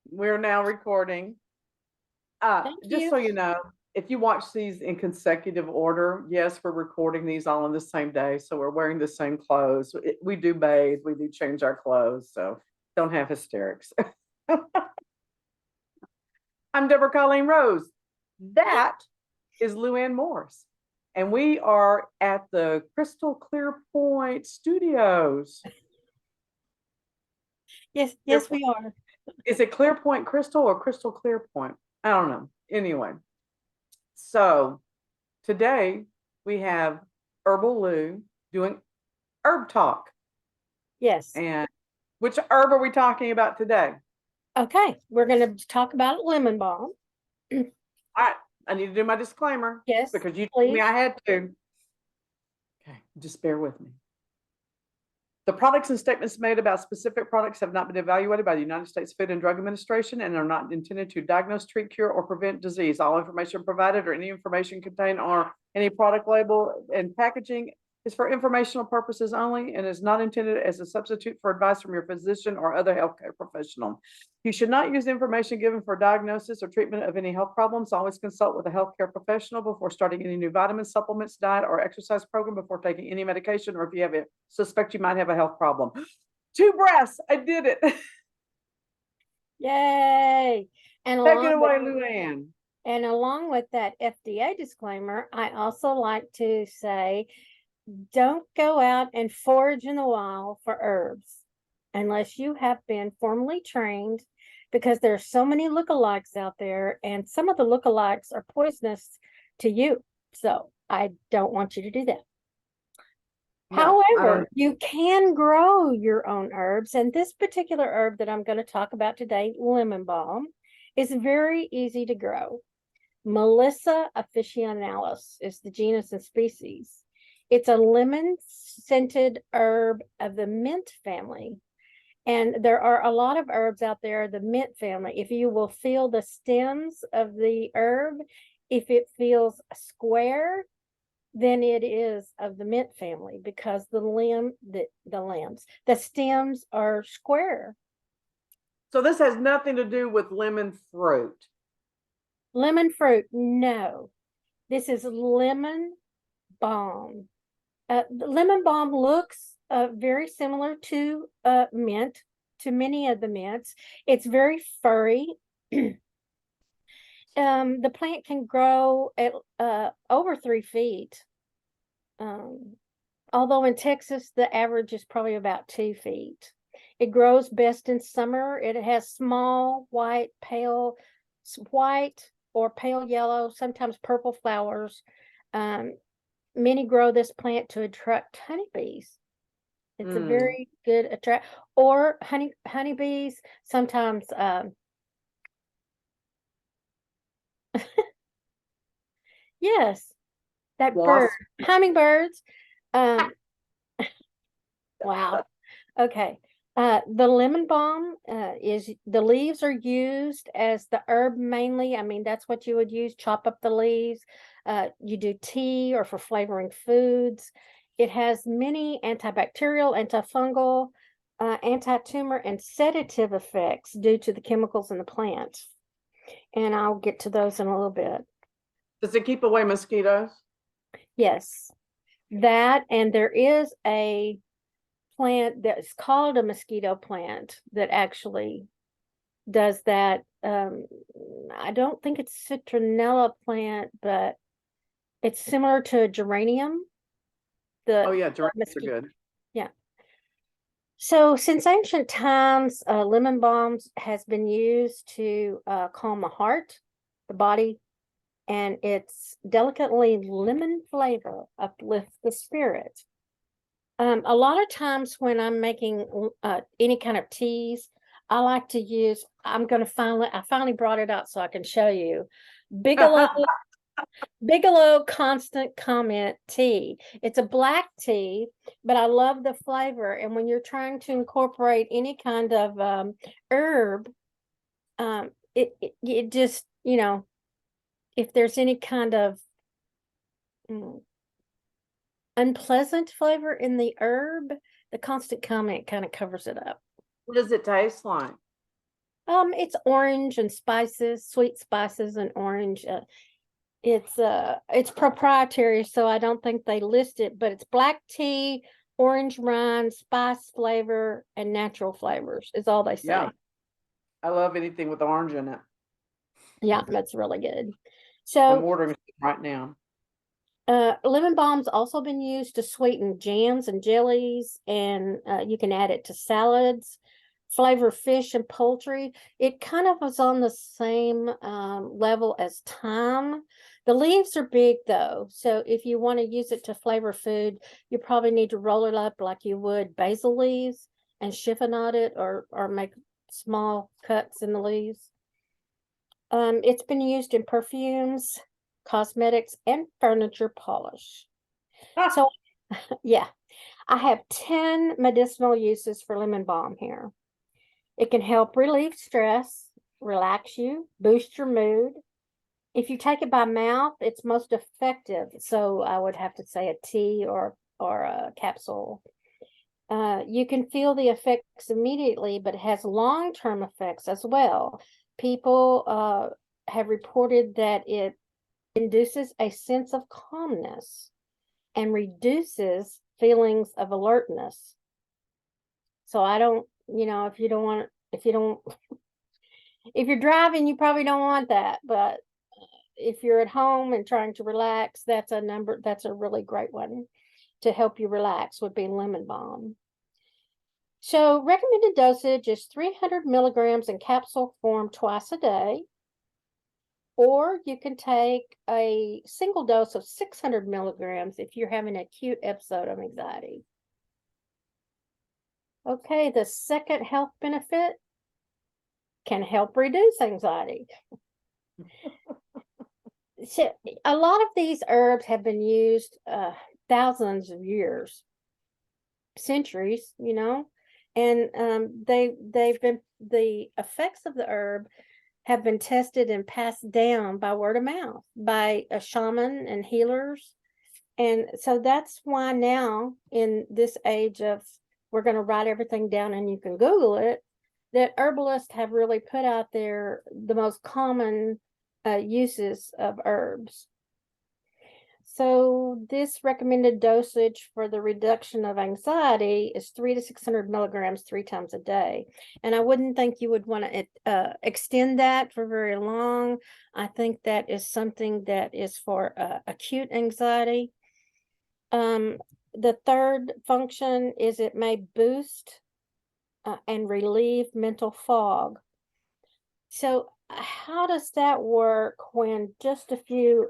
We're now recording. Thank Just you. so you know, if you watch these in consecutive order, yes, we're recording these all on the same day. So we're wearing the same clothes. We do bathe, we do change our clothes. So don't have hysterics. I'm Deborah Colleen Rose. That is Luann Morse. And we are at the Crystal Clear Point Studios. Yes, we are. Is it Clear Point Crystal or Crystal Clear Point? I don't know. Anyway, so today we have Herbal Lou doing herb talk. Yes. And which herb are we talking about today? Okay, we're going to talk about lemon balm. I need to do my disclaimer Yes, because you told me please. I had to. Okay, just bear with me. The products and statements made about specific products have not been evaluated by the United States Food and Drug Administration and are not intended to diagnose, treat, cure, or prevent disease. All information provided or any information contained on any product label and packaging is for informational purposes only and is not intended as a substitute for advice from your physician or other healthcare professional. You should not use information given for diagnosis or treatment of any health problems. Always consult with a healthcare professional before starting any new vitamins, supplements, diet, or exercise program, before taking any medication, or if you have a suspect you might have a health problem. 2 breaths. I did it. Yay. And Take it along with away, Luann. and along with that FDA disclaimer, I also like to say don't go out and forage in the wild for herbs unless you have been formally trained, because there are so many lookalikes out there, and some of the lookalikes are poisonous to you. So I don't want you to do that. No, I don't. However, you can grow your own herbs, and this particular herb that I'm going to talk about today, lemon balm, is very easy to grow. Melissa officinalis is the genus and species. It's a lemon-scented herb of the mint family. And there are a lot of herbs out there, the mint family. If you will feel the stems of the herb, if it feels square, then it is of the mint family, because the stems are square. So this has nothing to do with lemon fruit. Lemon fruit, no. This is lemon balm. The lemon balm looks very similar to mint, to many of the mints. It's very furry. The plant can grow at over 3 feet. Although in Texas, the average is probably about 2 feet. It grows best in summer. It has small, white or pale yellow, sometimes purple flowers. Many grow this plant to attract honeybees. It's a very good attract, or honeybees. Sometimes, yes, that bird, Wasp. hummingbirds. Um, wow. Okay. The lemon balm is, the leaves are used as the herb mainly. I mean, that's what you would use, chop up the leaves. You do tea or for flavoring foods. It has many antibacterial, antifungal, anti-tumor, and sedative effects due to the chemicals in the plant. And I'll get to those in a little bit. Does it keep away mosquitoes? Yes, that, and there is a plant that's called a mosquito plant that actually does that. I don't think it's citronella plant, but it's similar to a geranium. Oh yeah, geraniums are good. Yeah. So since ancient times, lemon balm has been used to calm the heart, the body, and its delicately lemon flavor uplifts the spirit. A lot of times when I'm making any kind of teas, I like to use, I finally brought it out so I can show you. Bigelow, Bigelow Constant Comment tea. It's a black tea, but I love the flavor. And when you're trying to incorporate any kind of herb, it just, if there's any kind of unpleasant flavor in the herb, the constant comment kind of covers it up. What does it taste like? It's orange and spices, sweet spices and orange. It's proprietary, so I don't think they list it, but it's black tea, orange rind, spice flavor, and natural flavors is all they say. Yeah. I love anything with orange in it. Yeah, that's really good. I'm So ordering it right now. lemon balm's also been used to sweeten jams and jellies, and you can add it to salads, flavor fish and poultry. It kind of was on the same level as thyme. The leaves are big though, so if you want to use it to flavor food, you probably need to roll it up like you would basil leaves and chiffonade it, or make small cuts in the leaves. It's been used in perfumes, cosmetics, and furniture polish. So, yeah, I have 10 medicinal uses for lemon balm here. It can help relieve stress, relax you, boost your mood. If you take it by mouth, it's most effective. So I would have to say a tea or a capsule. You can feel the effects immediately, but it has long-term effects as well. People have reported that it induces a sense of calmness and reduces feelings of alertness. So I don't, if you don't want, if you don't, if you're driving, you probably don't want that. But if you're at home and trying to relax, that's a really great one to help you relax, would be lemon balm. So recommended dosage is 300 milligrams in capsule form twice a day. Or you can take a single dose of 600 milligrams if you're having an acute episode of anxiety. Okay, the second health benefit can help reduce anxiety. So, a lot of these herbs have been used thousands of years, centuries, and they've been, the effects of the herb have been tested and passed down by word of mouth by a shaman and healers. And so that's why now, in this age of we're going to write everything down and you can Google it, that herbalists have really put out there the most common uses of herbs. So this recommended dosage for the reduction of anxiety is 300 to 600 milligrams 3 times a day. And I wouldn't think you would want to extend that for very long. I think that is something that is for acute anxiety. The third function is it may boost and relieve mental fog. So how does that work when just a few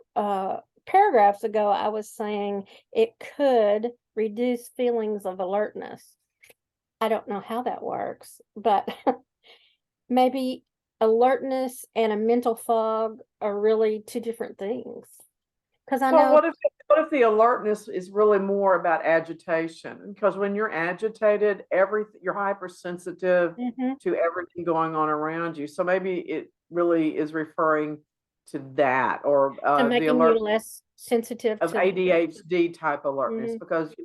paragraphs ago I was saying it could reduce feelings of alertness? I don't know how that works, but maybe alertness and a mental fog are really two different things. Because I Well, know. what if the alertness is really more about agitation? Because when you're agitated, you're hypersensitive Mhm. to everything going on around you. So maybe it really is referring to that, or So the making alert you less sensitive of to. ADHD type alertness, Mhm. because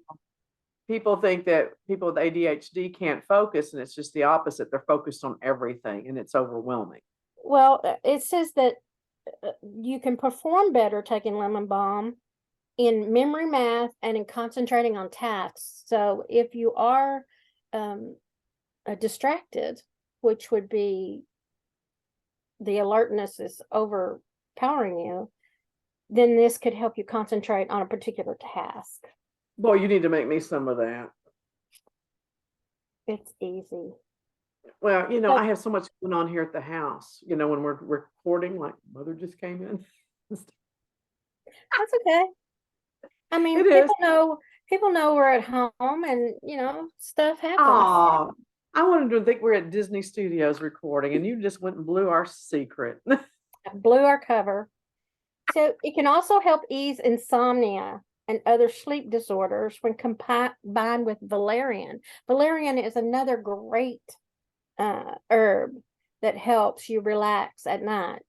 people think that people with ADHD can't focus, and it's just the opposite. They're focused on everything, and it's overwhelming. Well, it says that you can perform better taking lemon balm in memory, math, and in concentrating on tasks. So if you are distracted, which would be the alertness is overpowering you, then this could help you concentrate on a particular task. Boy, you need to make me some of that. It's easy. Well, So I have so much going on here at the house, when we're recording, like mother just came in. that's okay. I mean, It is. people know we're at home, and stuff happens. Oh, I wanted to think we're at Disney Studios recording, and you just went and blew our secret. I blew our cover. So it can also help ease insomnia and other sleep disorders when combined with valerian. Valerian is another great herb that helps you relax at night.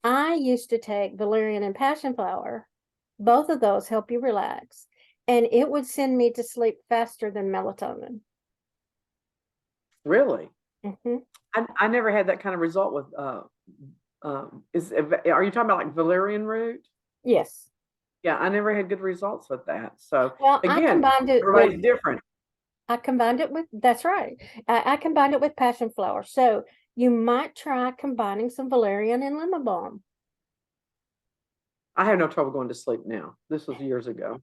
I used to take valerian and passion flower. Both of those help you relax, and it would send me to sleep faster than melatonin. Really? Hmm. I never had that kind of result with, are you talking about like valerian root? Yes. Yeah, I never had good results with that. So Well, again, everybody's different. I combined it with, that's right. I combined it with passion flower. So you might try combining some valerian and lemon balm. I have no trouble going to sleep now. This was years ago.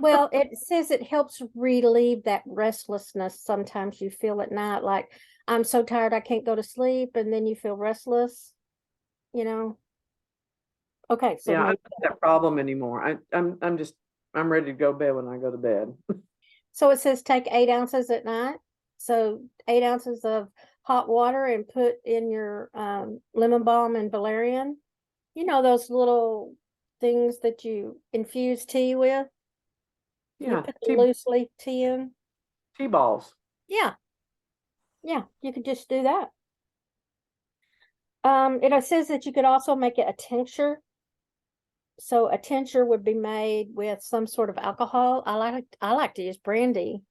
Well, it says it helps relieve that restlessness sometimes you feel at night, like I'm so tired I can't go to sleep, and then you feel restless, you know. Okay, so Yeah, I maybe, don't have that problem anymore. I'm ready to go to bed when I go to bed. so it says take 8 ounces at night. So 8 ounces of hot water and put in your lemon balm and valerian. You know those little things that you infuse tea with? You Yeah, put the loose leaf tea in. tea balls. Yeah, yeah, you could just do that. It says that you could also make it a tincture. So a tincture would be made with some sort of alcohol. I like to use brandy.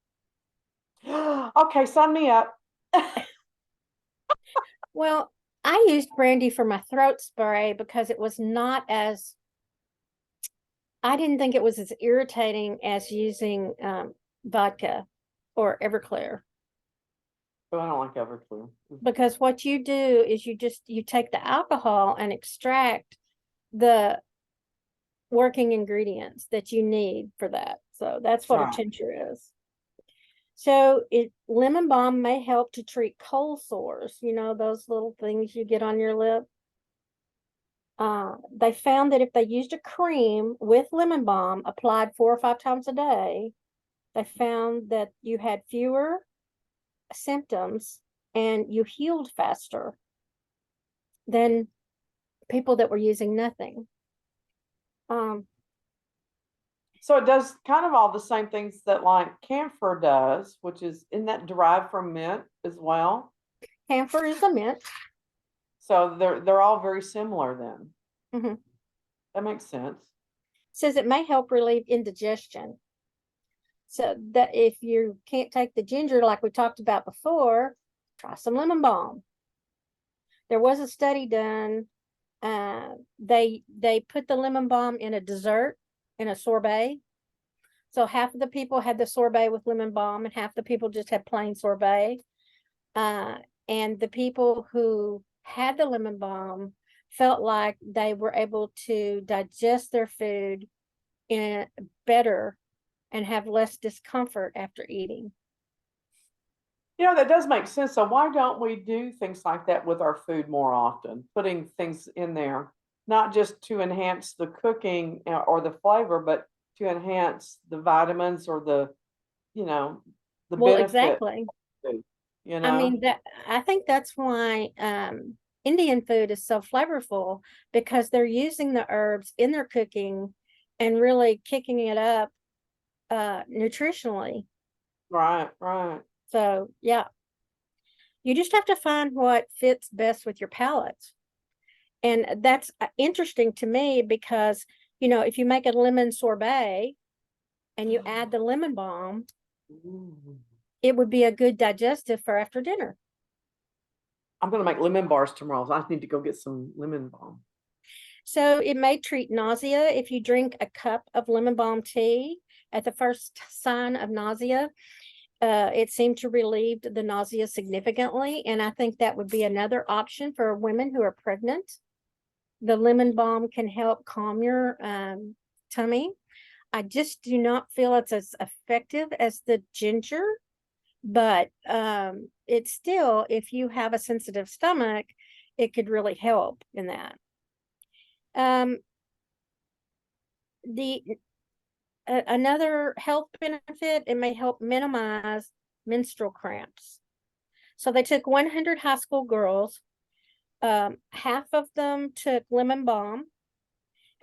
Okay, sign me up. Well, I used brandy for my throat spray because it was not as, I didn't think it was as irritating as using vodka or Everclear. Oh, I don't like Everclear. Because what you do is you take the alcohol and extract the working ingredients that you need for that. So that's what a Right. tincture is. So lemon balm may help to treat cold sores, you know, those little things you get on your lip. They found that if they used a cream with lemon balm applied 4 or 5 times a day, they found that you had fewer symptoms and you healed faster than people that were using nothing. Um, So it does kind of all the same things that like camphor does, which is isn't that derived from mint as well? Camphor is a mint. So they're all very similar then. Mm-hmm. That makes sense. Says it may help relieve indigestion. So that if you can't take the ginger like we talked about before, try some lemon balm. There was a study done. They put the lemon balm in a dessert, in a sorbet. So half of the people had the sorbet with lemon balm, and half the people just had plain sorbet. Uh, and the people who had the lemon balm felt like they were able to digest their food in better and have less discomfort after eating. You know, that does make sense. So why don't we do things like that with our food more often? Putting things in there, not just to enhance the cooking or the flavor, but to enhance the vitamins or you know, the Well, benefit exactly. of food, you I know? mean that I think that's why Indian food is so flavorful because they're using the herbs in their cooking and really kicking it up nutritionally. Right, right. So yeah, you just have to find what fits best with your palate. And that's interesting to me because, you know, if you make a lemon sorbet and you add the lemon balm, Ooh. it would be a good digestive for after dinner. I'm gonna make lemon bars tomorrow. I need to go get some lemon balm. So it may treat nausea if you drink a cup of lemon balm tea at the first sign of nausea. It seemed to relieve the nausea significantly, and I think that would be another option for women who are pregnant. The lemon balm can help calm your tummy. I just do not feel it's as effective as the ginger, but it's still, if you have a sensitive stomach, it could really help in that. Um, the Another health benefit, it may help minimize menstrual cramps. So they took 100 high school girls. Half of them took lemon balm,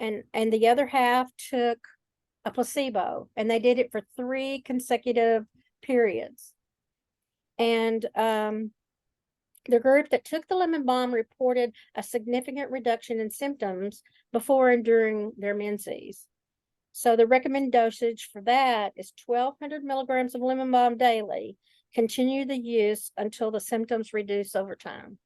and the other half took a placebo, and they did it for 3 consecutive periods. And the group that took the lemon balm reported a significant reduction in symptoms before and during their menses. So the recommended dosage for that is 1,200 milligrams of lemon balm daily Continue the use until the symptoms reduce over time.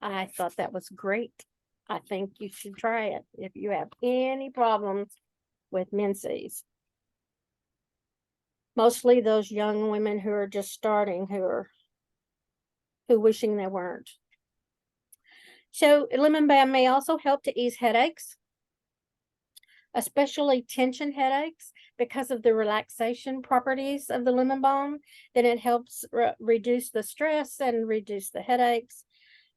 I thought that was great. I think you should try it if you have any problems with menses. Mostly those young women who are just starting, who wishing they weren't. So lemon balm may also help to ease headaches, especially tension headaches, because of the relaxation properties of the lemon balm. Then it helps reduce the stress and reduce the headaches.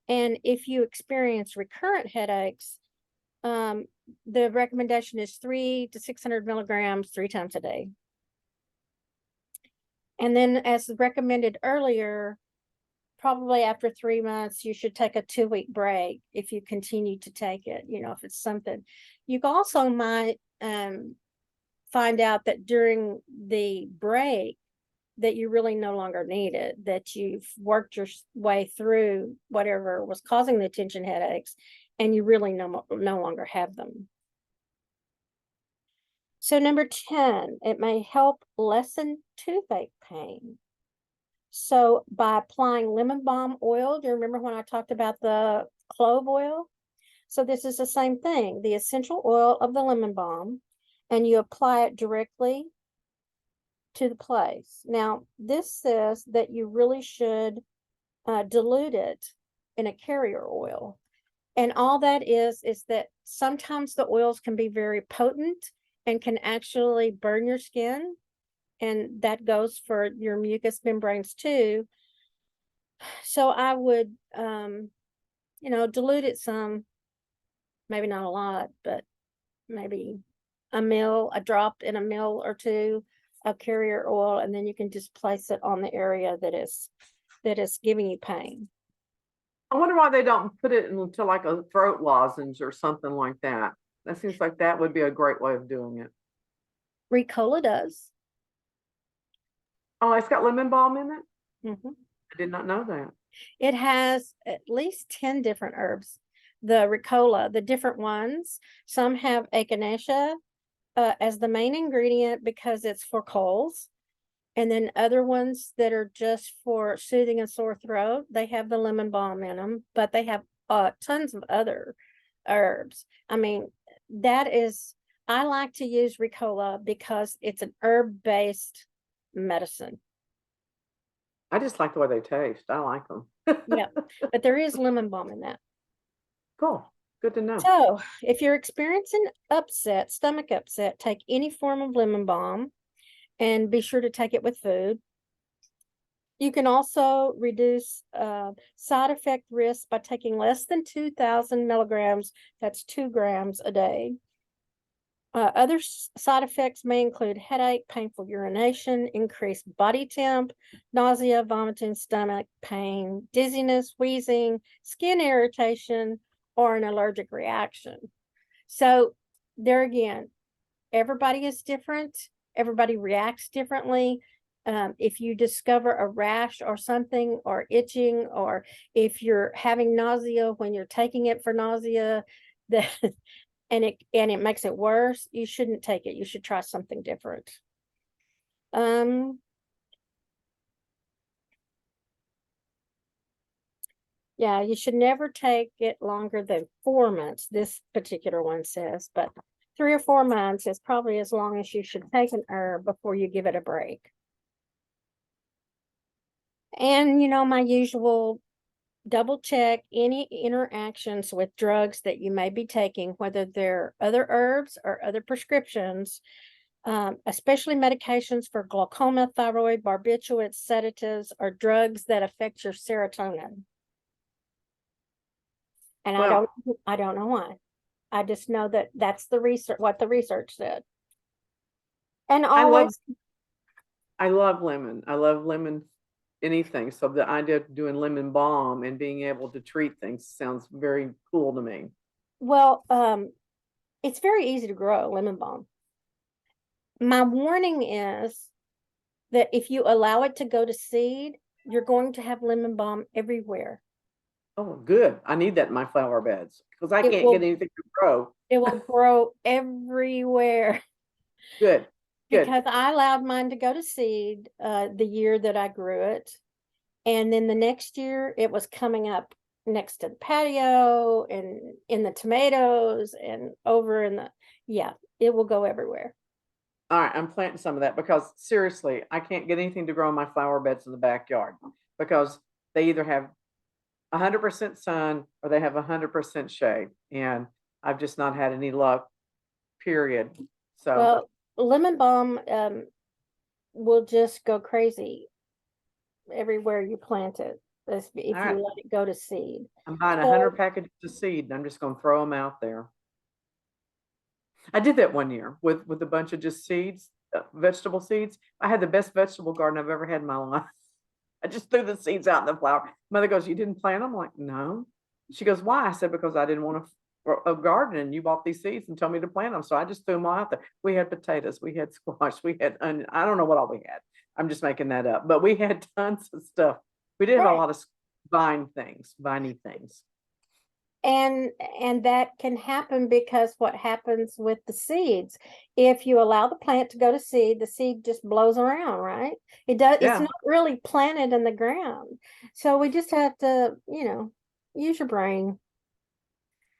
And if you experience recurrent headaches, the recommendation is 300 to 600 milligrams 3 times a day. And then, as recommended earlier, probably after 3 months, you should take a 2-week break if you continue to take it. You know, if it's something, you also might find out that during the break that you really no longer need it, that you've worked your way through whatever was causing the tension headaches, and you really no longer have them. So number 10, it may help lessen toothache pain. So by applying lemon balm oil, do you remember when I talked about the clove oil? So this is the same thing, the essential oil of the lemon balm, and you apply it directly to the place. Now, this says that you really should dilute it in a carrier oil. And all that is that sometimes the oils can be very potent and can actually burn your skin. And that goes for your mucous membranes too. So I would, dilute it some, maybe not a lot, but maybe a drop in a ml or two of carrier oil, and then you can just place it on the area that is giving you pain. I wonder why they don't put it into like a throat lozenge or something like that. That seems like that would be a great way of doing it. Ricola does. Oh, it's got lemon balm in it? Mm-hmm. I did not know that. It has at least 10 different herbs. The Ricola, the different ones, some have echinacea as the main ingredient because it's for colds. And then other ones that are just for soothing a sore throat, they have the lemon balm in them, but they have tons of other herbs. I mean, I like to use Ricola because it's an herb-based medicine. I just like the way they taste. I like them. Yeah, but there is lemon balm in that. Cool. Good to know. So if you're experiencing stomach upset, take any form of lemon balm and be sure to take it with food. You can also reduce side effect risk by taking less than 2,000 milligrams, that's 2 grams a day. Other side effects may include headache, painful urination, increased body temp, nausea, vomiting, stomach pain, dizziness, wheezing, skin irritation, or an allergic reaction. So there again, everybody is different. Everybody reacts differently. If you discover a rash or something, or itching, or if you're having nausea when you're taking it for nausea, and it makes it worse, you shouldn't take it. You should try something different. Yeah, you should never take it longer than 4 months. This particular one says, but 3 or 4 months is probably as long as you should take an herb before you give it a break. And my usual, double check any interactions with drugs that you may be taking, whether they're other herbs or other prescriptions, especially medications for glaucoma, thyroid, barbiturates, sedatives, or drugs that affect your serotonin. And Well, I don't know why. I just know that that's the research, what the research said. And always, I love lemon. I love lemon anything. So the idea of doing lemon balm and being able to treat things sounds very cool to me. well, it's very easy to grow lemon balm. My warning is that if you allow it to go to seed, you're going to have lemon balm everywhere. Oh, good. I need that in my flower beds because I It can't will- get anything to grow. It will grow everywhere. Good. Good. because I allowed mine to go to seed the year that I grew it. And then the next year it was coming up next to the patio and in the tomatoes and over in the, yeah, it will go everywhere. All right, I'm planting some of that because seriously, I can't get anything to grow in my flower beds in the backyard because they either have 100% sun or they have 100% shade. And I've just not had any luck, period. So, Well, lemon balm will just go crazy everywhere you plant it if all you right, let it go to seed. I'm buying So 100 packages of seed and I'm just going to throw them out there. I did that one year with a bunch of just seeds, vegetable seeds. I had the best vegetable garden I've ever had in my life. I just threw the seeds out in the flower. Mother goes, "You didn't plant them?" I'm like, "No." She goes, "Why?" I said, "Because I didn't want a garden, and you bought these seeds and told me to plant them, so I just threw them all out there." We had potatoes, we had squash, we had onion. I don't know what all we had. I'm just making that up, but we had tons of stuff. We did have a right. lot of viney things. And that can happen because what happens with the seeds, if you allow the plant to go to seed, the seed just blows around, right? It's Yeah, not really planted in the ground. So we just have to, use your brain.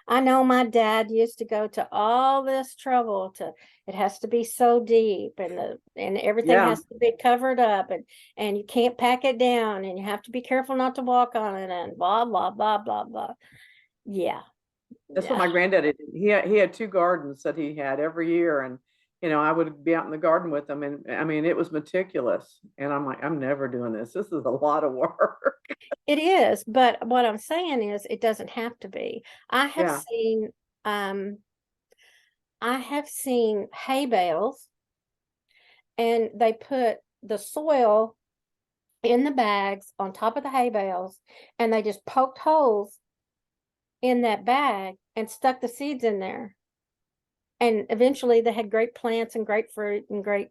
I know my dad used to go to all this trouble to, it has to be so deep and everything yeah. has to be covered up and you can't pack it down and you have to be careful not to walk on it and blah blah blah blah blah. Yeah. That's what Yeah. my granddaddy did. He had two gardens that he had every year, and I would be out in the garden with him, and I mean it was meticulous. And I'm like, I'm never doing this. This is a lot of work. It is, but what I'm saying is it doesn't have to be. I have Yeah, seen um I have seen hay bales and they put the soil in the bags on top of the hay bales and they just poked holes in that bag and stuck the seeds in there. And eventually they had great plants and great fruit and great,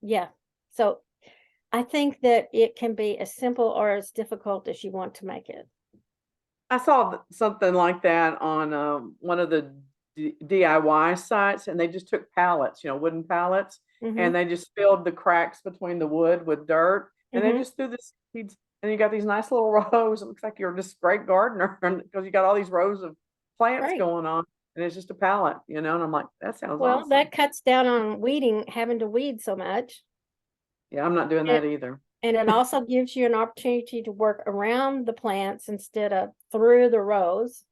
yeah. So I think that it can be as simple or as difficult as you want to make it. I saw something like that on one of the DIY sites, and they just took pallets, wooden pallets, Mm-hmm. and they just filled the cracks between the wood with dirt, and they Mm-hmm. just threw the seeds, and you got these nice little rows. It looks like you're just a great gardener because you got all these rows of plants Right. going on, and it's just a pallet, and I'm like, that sounds Well, awesome. that cuts down on weeding, having to weed so much. Yeah, I'm not doing And that either. it also gives you an opportunity to work around the plants instead of through the rows.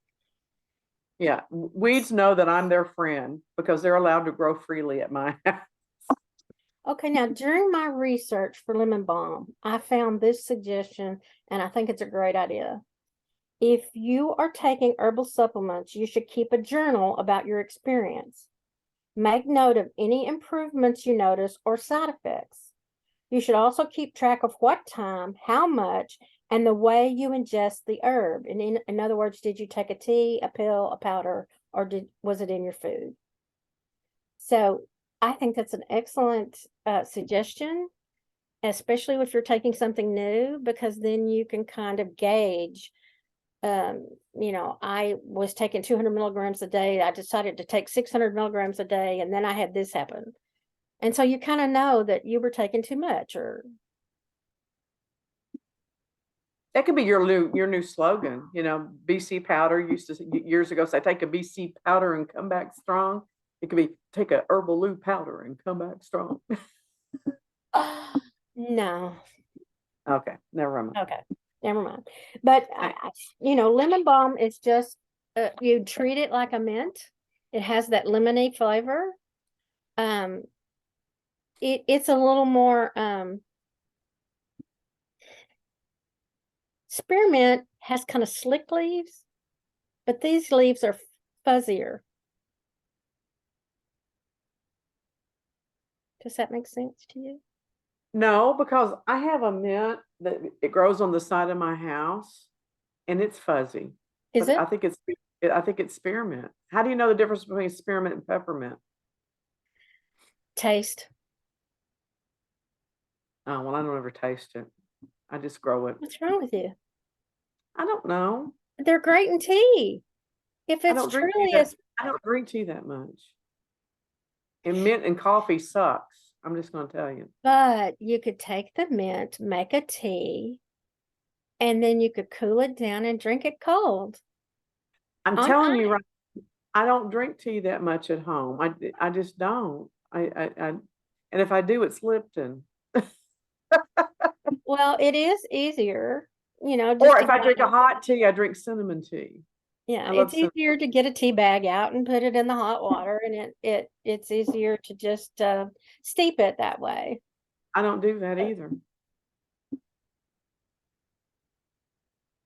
Yeah, weeds know that I'm their friend because they're allowed to grow freely at my house. Okay, now during my research for lemon balm, I found this suggestion, and I think it's a great idea. If you are taking herbal supplements, you should keep a journal about your experience. Make note of any improvements you notice or side effects. You should also keep track of what time, how much, and the way you ingest the herb. And in other words, did you take a tea, a pill, a powder, or was it in your food? So I think that's an excellent suggestion, especially if you're taking something new, because then you can kind of gauge. I was taking 200 milligrams a day. I decided to take 600 milligrams a day, and then I had this happen. And so you kind of know that you were taking too much or That could be your new slogan. BC powder used to years ago say take a BC powder and come back strong. It could be take a Herbal powder and come back strong. no. Okay, never mind. Okay, never mind. But lemon balm is just you treat it like a mint. It has that lemony flavor. Um, it's a little more spearmint has kind of slick leaves, but these leaves are fuzzier. Does that make sense to you? No, because I have a mint that it grows on the side of my house, and it's fuzzy. Is But it? I think it's spearmint. How do you know the difference between spearmint and peppermint? Taste. Oh, well, I don't ever taste it. I just grow it. What's wrong with you? I don't know. They're great in tea. If I it's don't drink tea truly that a I don't drink tea that much. And mint and coffee sucks. I'm just going to tell you. But you could take the mint, make a tea, and then you could cool it down and drink it cold. I'm On telling you, right, I don't drink tea that much at home. I just don't. And if I do, it's Lipton. Well, it is easier, just Or to if I get drink a hot tea, I drink cinnamon tea. yeah, I love it's cinnamon. easier to get a tea bag out and put it in the hot water, and it's easier to just steep it that way. I don't do that either.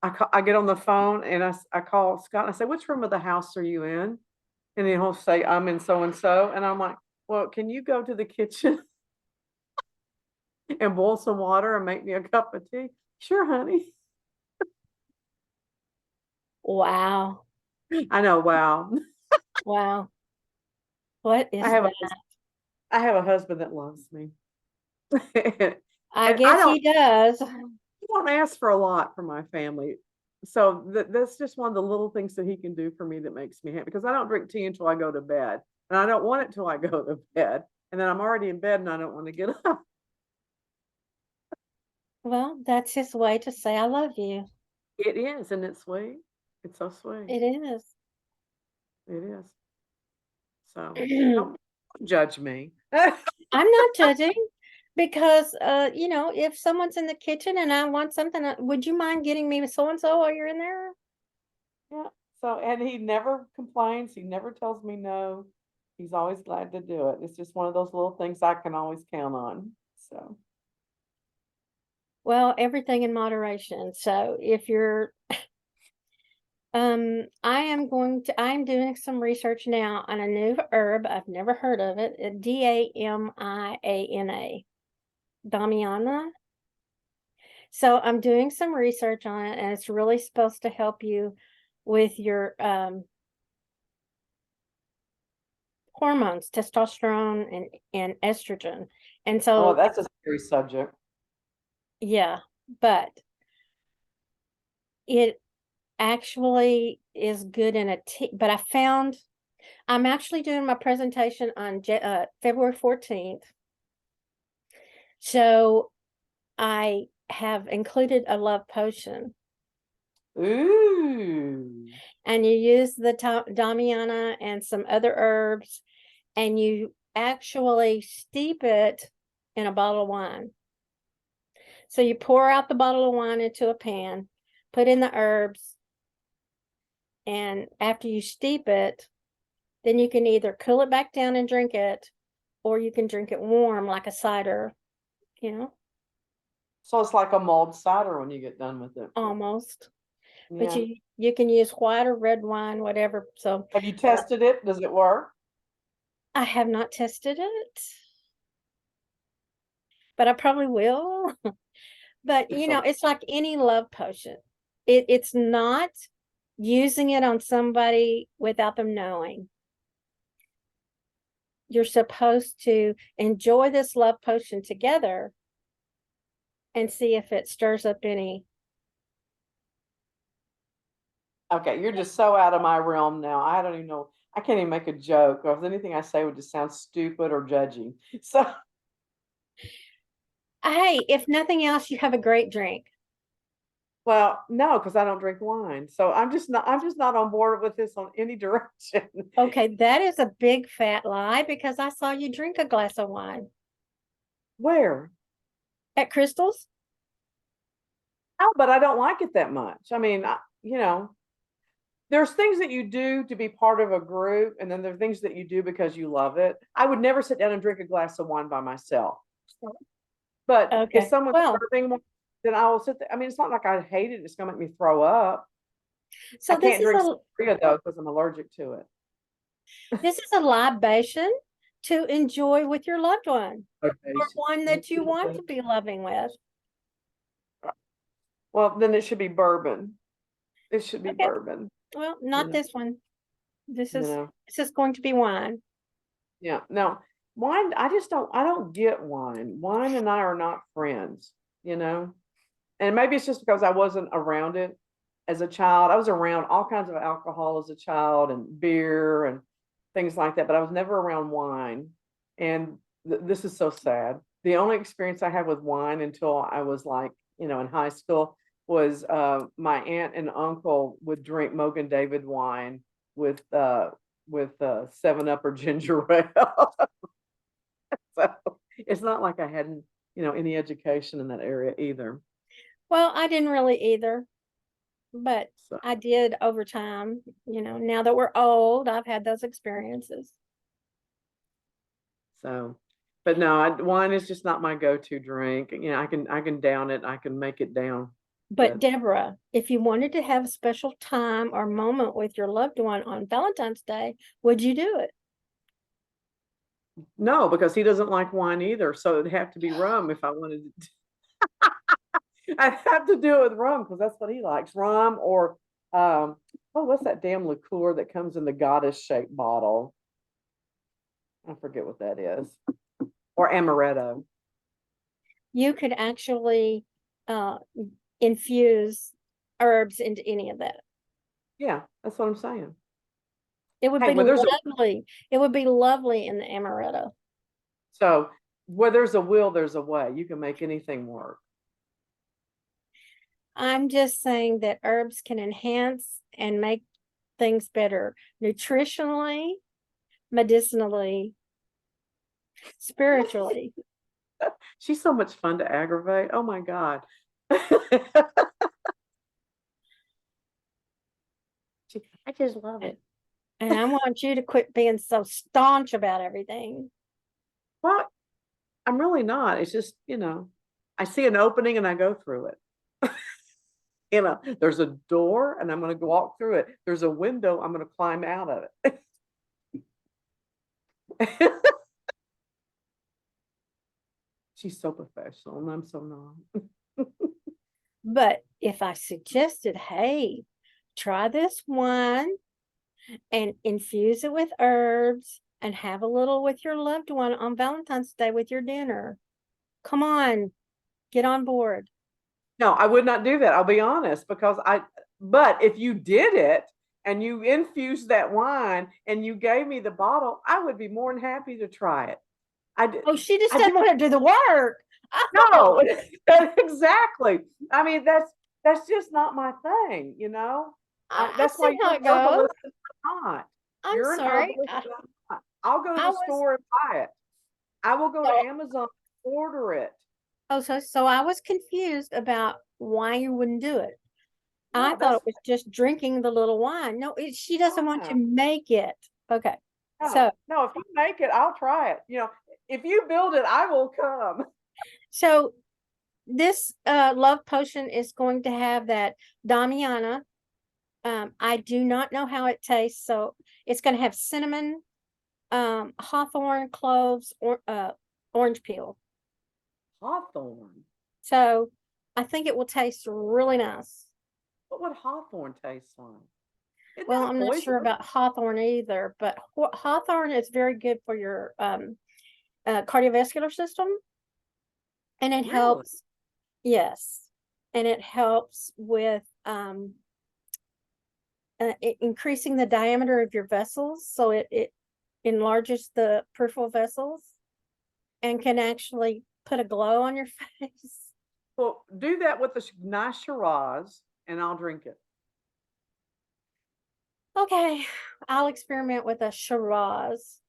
I get on the phone and I call Scott and I say, "Which room of the house are you in?" And then he'll say, "I'm in so and so." And I'm like, "Well, can you go to the kitchen and boil some water and make me a cup of tea?" Sure, honey. Wow. I know. Wow. Wow. What I is have a that? I have a husband that loves me. and I I guess he does. don't ask for a lot from my family. So that's just one of the little things that he can do for me that makes me happy because I don't drink tea until I go to bed. And I don't want it till I go to bed. And then I'm already in bed and I don't want to get up. Well, that's his way to say I love you. It is, and it's sweet. It's so sweet. It is. It is. So don't judge me. I'm not judging because if someone's in the kitchen and I want something, would you mind getting me so and so while you're in there? Yeah. So, and he never complains. He never tells me no. He's always glad to do it. It's just one of those little things I can always count on. So, Well, everything in moderation. So if you're I'm doing some research now on a new herb. I've never heard of it. Damiana. Damiana. So I'm doing some research on it, and it's really supposed to help you with your hormones, testosterone and estrogen. And oh, so that's a serious subject. yeah, but it actually is good in a tea. But I'm actually doing my presentation on February 14th. So I have included a love potion. Ooh. And you use the Damiana and some other herbs, and you actually steep it in a bottle of wine. So you pour out the bottle of wine into a pan, put in the herbs, and after you steep it, then you can either cool it back down and drink it, or you can drink it warm like a cider, So it's like a mulled cider when you get done with it. almost. But Yeah. you can use white or red wine, whatever. So Have you tested it? Does it work? I have not tested it, but I probably will. But It's so it's like any love potion. It's not using it on somebody without them knowing. You're supposed to enjoy this love potion together and see if it stirs up any. okay. You're just so out of my realm now. I don't even know. I can't even make a joke. Or if anything I say would just sound stupid or judgy. So, Hey, if nothing else, you have a great drink. well, no, because I don't drink wine. So I'm just not on board with this on any direction. Okay, that is a big fat lie because I saw you drink a glass of wine Where? at Crystal's. Oh, but I don't like it that much. I mean, there's things that you do to be part of a group, and then there are things that you do because you love it. I would never sit down and drink a glass of wine by myself. But if Okay. someone's Well, serving one, then I will sit there. I mean, it's not like I hate it. It's going to make me throw up. I so can't drink sangria though because I'm allergic to it. this is a libation to enjoy with your loved one, Okay. or one that you want to be loving with. Well, then it should be bourbon. It should be Okay. bourbon. Well, You not know, this one. This you is know. this is going to be wine. Yeah. No, wine. I don't get wine. Wine and I are not friends. You know. And maybe it's just because I wasn't around it as a child. I was around all kinds of alcohol as a child and beer and things like that, but I was never around wine. And this is so sad. The only experience I had with wine until I was like, in high school was my aunt and uncle would drink Mogan David wine with 7 Up or ginger ale. So it's not like I hadn't, any education in that area either. Well, I didn't really either, but So, I did over time. Now that we're old, I've had those experiences. so, but no, wine is just not my go-to drink. I can down it. I can make it down. But Deborah, if you wanted to have a special time or moment with your loved one on Valentine's Day, would you do it? No, because he doesn't like wine either. So it'd have to be rum if I wanted to. I'd have to do it with rum because that's what he likes. Rum or what's that damn liqueur that comes in the goddess shaped bottle? I forget what that is. Or amaretto. You could actually infuse herbs into any of that. Yeah, that's what I'm saying. It would Hey, be well, lovely. It would be lovely in the amaretto. So where there's a will, there's a way. You can make anything work. I'm just saying that herbs can enhance and make things better nutritionally, medicinally, spiritually. She's so much fun to aggravate. Oh my God. I just love it. And I want you to quit being so staunch about everything. Well, I'm really not. It's just, I see an opening and I go through it. There's a door and I'm going to walk through it. There's a window, I'm going to climb out of it. She's so professional and I'm so not. But if I suggested, hey, try this one and infuse it with herbs and have a little with your loved one on Valentine's Day with your dinner, come on, get on board. No, I would not do that. I'll be honest but if you did it and you infused that wine and you gave me the bottle, I would be more than happy to try it. Oh, she just doesn't want to do the work. No, exactly. I mean, that's just not my thing, that's why you're an herbalist and I'm not. You're an herbalist and I'm not. I'll go to the store and buy it. I will go to Amazon and order it. Oh, so I was confused about why you wouldn't do it. I thought it was just drinking the little wine. No, she doesn't want to make it. Okay. No, if you make it, I'll try it. If you build it, I will come. So this love potion is going to have that Damiana. I do not know how it tastes, so it's going to have cinnamon, hawthorn, cloves, or orange peel. Hawthorn. So I think it will taste really nice. What would hawthorn taste like? Well, I'm not sure about hawthorn either, but hawthorn is very good for your cardiovascular system, and it helps. Yes, and it helps with increasing the diameter of your vessels, so it enlarges the peripheral vessels and can actually put a glow on your face. Well, do that with a nice Shiraz and I'll drink it. Okay, I'll experiment with a Shiraz.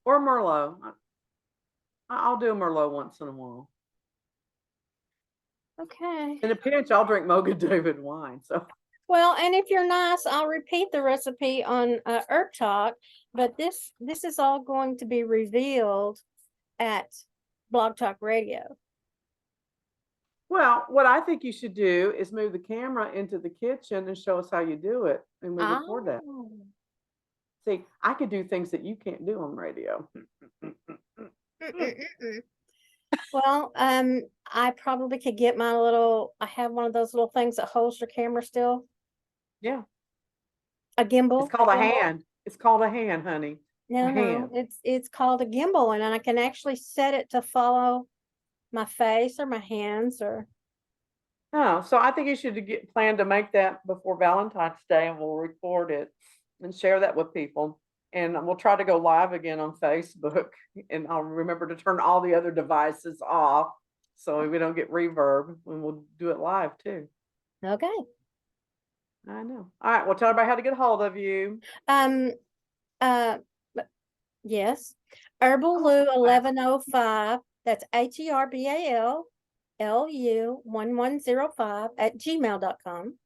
Or Merlot. I'll do a Merlot once in a while. Okay. In a pinch, I'll drink Mogan David wine. So. Well, and if you're nice, I'll repeat the recipe on Herb Talk, but this is all going to be revealed at Blog Talk Radio. Well, what I think you should do is move the camera into the kitchen and show us how you do it, and we record that. See, I could do things that you can't do on radio. Well, I probably could get I have one of those little things that holds your camera still. Yeah. A gimbal. It's called a hand. It's called a hand, honey. No, it's called a gimbal, and I can actually set it to follow my face or my hands or. Oh, so I think you should plan to make that before Valentine's Day, and we'll record it and share that with people. And we'll try to go live again on Facebook, and I'll remember to turn all the other devices off so we don't get reverb, and we'll do it live too. Okay. I know. All right. Well, tell everybody how to get a hold of you. But yes, Herbal Lou 1105. That's HERBALLU1105 at gmail.com.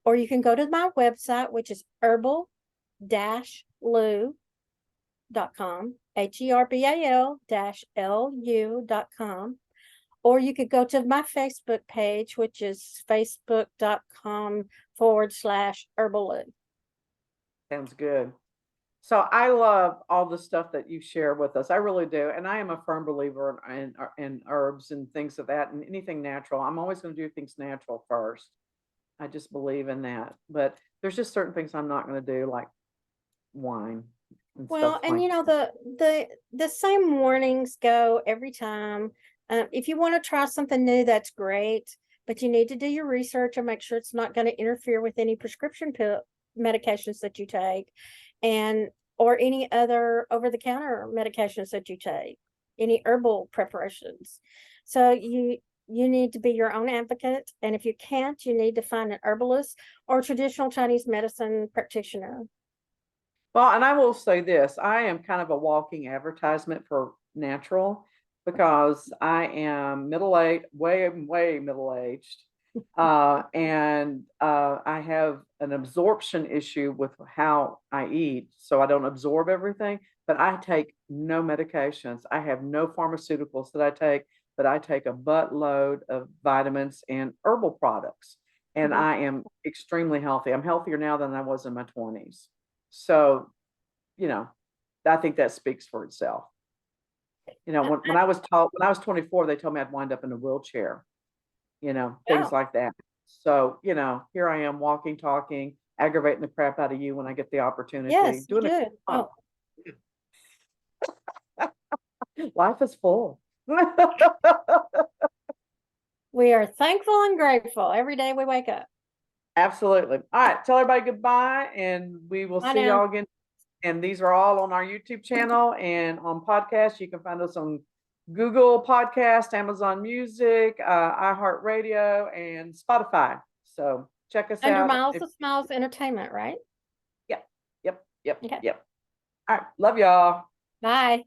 Or you can go to my website, which is herbal-lu.com, HERBAL-LU.com. Or you could go to my Facebook page, which is facebook.com/Herbal. Sounds good. So I love all the stuff that you share with us. I really do. And I am a firm believer in herbs and things of that, and anything natural. I'm always going to do things natural first. I just believe in that. But there's just certain things I'm not going to do, like wine and Well, stuff and like you know, the same warnings go every time. If you want to try something new, that's great, but you need to do your research and make sure it's not going to interfere with any prescription pill medications that you take, or any other over-the-counter medications that you take, any herbal preparations. So you need to be your own advocate, and if you can't, you need to find an herbalist or traditional Chinese medicine practitioner. Well, and I will say this, I am kind of a walking advertisement for natural, because I am middle-aged, way middle-aged. And I have an absorption issue with how I eat, so I don't absorb everything, but I take no medications. I have no pharmaceuticals that I take, but I take a buttload of vitamins and herbal products, and I am extremely healthy. I'm healthier now than I was in my 20s. So, I think that speaks for itself. When I was 24, they told me I'd wind up in a wheelchair, things like that. So, here I am walking, talking, aggravating the crap out of you when I get the opportunity. Yes, you Doing do. Oh, life is full. we are thankful and grateful every day we wake up. Absolutely. All right. Tell everybody goodbye, and we will Bye see now. y'all again. And these are all on our YouTube channel and on podcasts. You can find us on Google Podcast, Amazon Music, iHeartRadio, and Spotify. So check us Under out. Miles of Smiles Entertainment, right? Yep. Okay. Yep. All right. Love y'all. Bye.